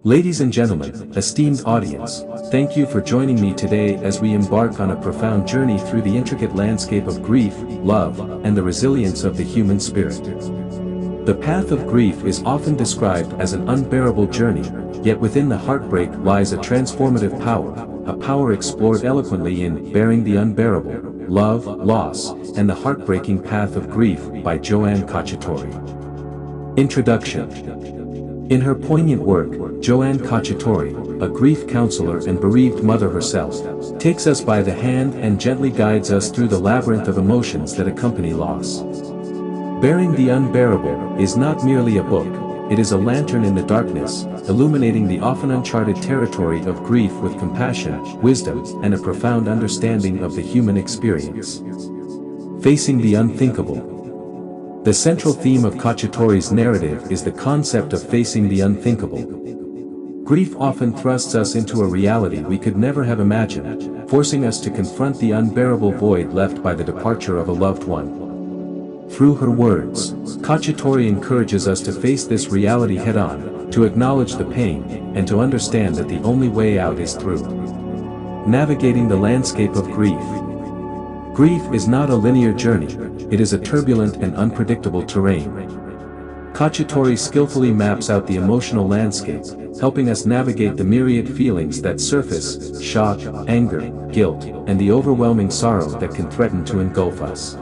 Ladies and gentlemen, esteemed audience, thank you for joining me today as we embark on a profound journey through the intricate landscape of grief, love, and the resilience of the human spirit. The path of grief is often described as an unbearable journey, yet within the heartbreak lies a transformative power, a power explored eloquently in Bearing the Unbearable, Love, Loss, and the Heartbreaking Path of Grief by Joanne Cacciatore. Introduction. In her poignant work, Joanne Cacciatore, a grief counselor and bereaved mother herself, takes us by the hand and gently guides us through the labyrinth of emotions that accompany loss. Bearing the Unbearable is not merely a book, it is a lantern in the darkness, illuminating the often uncharted territory of grief with compassion, wisdom, and a profound understanding of the human experience. Facing the unthinkable. The central theme of Cacciatore's narrative is the concept of facing the unthinkable. Grief often thrusts us into a reality we could never have imagined, forcing us to confront the unbearable void left by the departure of a loved one. Through her words, Cacciatore encourages us to face this reality head-on, to acknowledge the pain, and to understand that the only way out is through. Navigating the landscape of grief. Grief is not a linear journey, it is a turbulent and unpredictable terrain. Cacciatore skillfully maps out the emotional landscape, helping us navigate the myriad feelings that surface: shock, anger, guilt, and the overwhelming sorrow that can threaten to engulf us.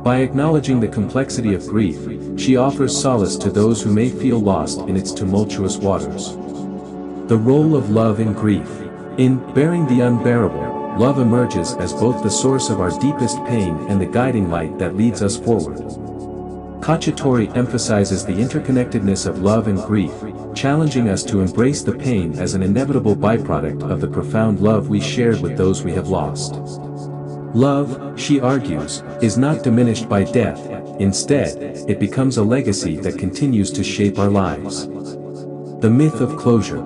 By acknowledging the complexity of grief, she offers solace to those who may feel lost in its tumultuous waters. The role of love in grief. In Bearing the Unbearable, love emerges as both the source of our deepest pain and the guiding light that leads us forward. Cacciatore emphasizes the interconnectedness of love and grief, challenging us to embrace the pain as an inevitable byproduct of the profound love we shared with those we have lost. Love, she argues, is not diminished by death, instead, it becomes a legacy that continues to shape our lives. The myth of closure.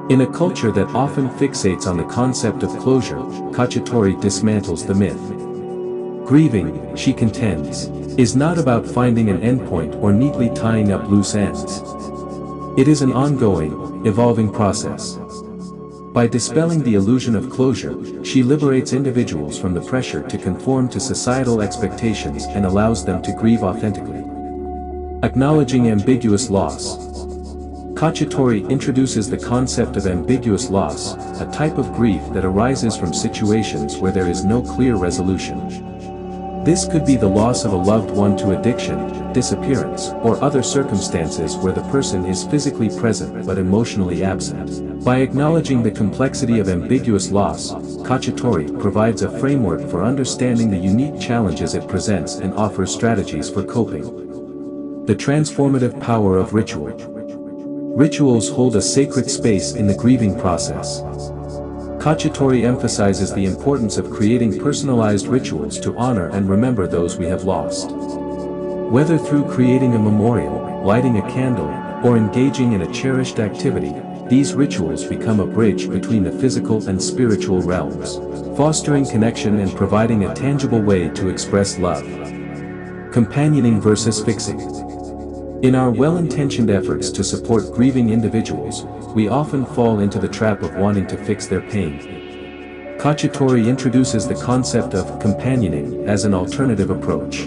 In a culture that often fixates on the concept of closure, Cacciatore dismantles the myth. Grieving, she contends, is not about finding an endpoint or neatly tying up loose ends. It is an ongoing, evolving process. By dispelling the illusion of closure, she liberates individuals from the pressure to conform to societal expectations and allows them to grieve authentically. Acknowledging ambiguous loss. Cacciatore introduces the concept of ambiguous loss, a type of grief that arises from situations where there is no clear resolution. This could be the loss of a loved one to addiction, disappearance, or other circumstances where the person is physically present but emotionally absent. By acknowledging the complexity of ambiguous loss, Cacciatore provides a framework for understanding the unique challenges it presents and offers strategies for coping. The transformative power of ritual. Rituals hold a sacred space in the grieving process. Cacciatore emphasizes the importance of creating personalized rituals to honor and remember those we have lost. Whether through creating a memorial, lighting a candle, or engaging in a cherished activity, these rituals become a bridge between the physical and spiritual realms, fostering connection and providing a tangible way to express love. Companioning versus fixing. In our well-intentioned efforts to support grieving individuals, we often fall into the trap of wanting to fix their pain. Cacciatore introduces the concept of companioning as an alternative approach.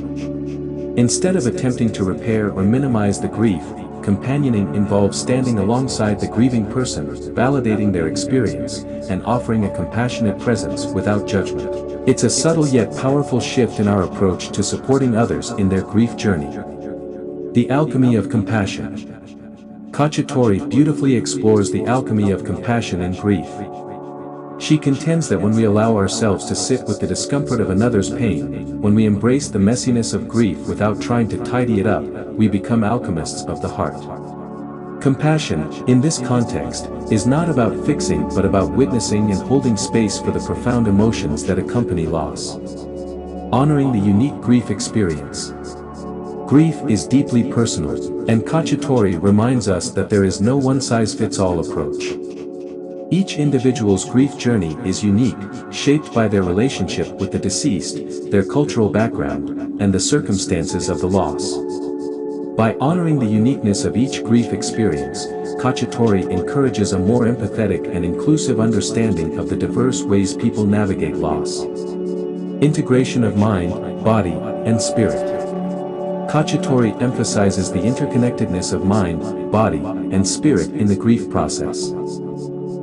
Instead of attempting to repair or minimize the grief, companioning involves standing alongside the grieving person, validating their experience, and offering a compassionate presence without judgment. It's a subtle yet powerful shift in our approach to supporting others in their grief journey. The alchemy of compassion. Cacciatore beautifully explores the alchemy of compassion in grief. She contends that when we allow ourselves to sit with the discomfort of another's pain, when we embrace the messiness of grief without trying to tidy it up, we become alchemists of the heart. Compassion, in this context, is not about fixing but about witnessing and holding space for the profound emotions that accompany loss. Honoring the unique grief experience. Grief is deeply personal, and Cacciatore reminds us that there is no one-size-fits-all approach. Each individual's grief journey is unique, shaped by their relationship with the deceased, their cultural background, and the circumstances of the loss. By honoring the uniqueness of each grief experience, Cacciatore encourages a more empathetic and inclusive understanding of the diverse ways people navigate loss. Integration of mind, body, and spirit. Cacciatore emphasizes the interconnectedness of mind, body, and spirit in the grief process.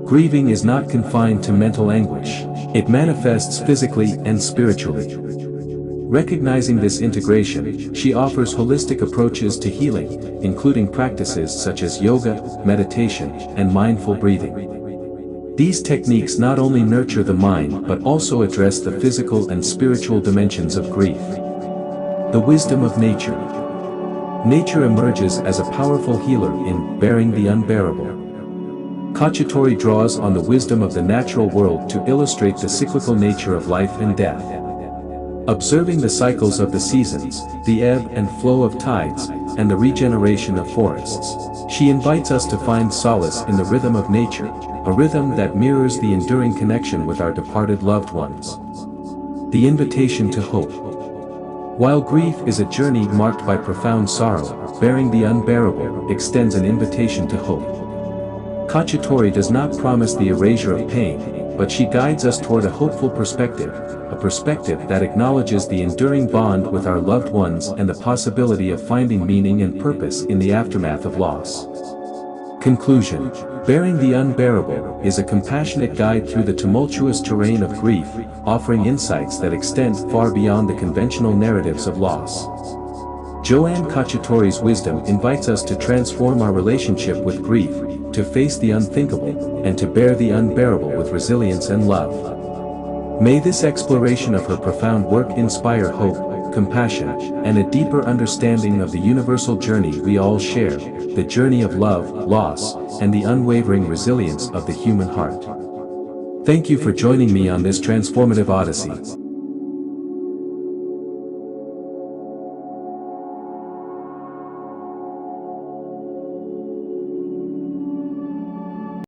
Grieving is not confined to mental anguish. It manifests physically and spiritually. Recognizing this integration, she offers holistic approaches to healing, including practices such as yoga, meditation, and mindful breathing. These techniques not only nurture the mind but also address the physical and spiritual dimensions of grief. The wisdom of nature. Nature emerges as a powerful healer in Bearing the Unbearable. Cacciatore draws on the wisdom of the natural world to illustrate the cyclical nature of life and death. Observing the cycles of the seasons, the ebb and flow of tides, and the regeneration of forests, she invites us to find solace in the rhythm of nature, a rhythm that mirrors the enduring connection with our departed loved ones. The invitation to hope. While grief is a journey marked by profound sorrow, Bearing the Unbearable extends an invitation to hope. Cacciatore does not promise the erasure of pain, but she guides us toward a hopeful perspective, a perspective that acknowledges the enduring bond with our loved ones and the possibility of finding meaning and purpose in the aftermath of loss. Conclusion. Bearing the Unbearable is a compassionate guide through the tumultuous terrain of grief, offering insights that extend far beyond the conventional narratives of loss. Joanne Cacciatore's wisdom invites us to transform our relationship with grief, to face the unthinkable, and to bear the unbearable with resilience and love. May this exploration of her profound work inspire hope, compassion, and a deeper understanding of the universal journey we all share, the journey of love, loss, and the unwavering resilience of the human heart. Thank you for joining me on this transformative odyssey.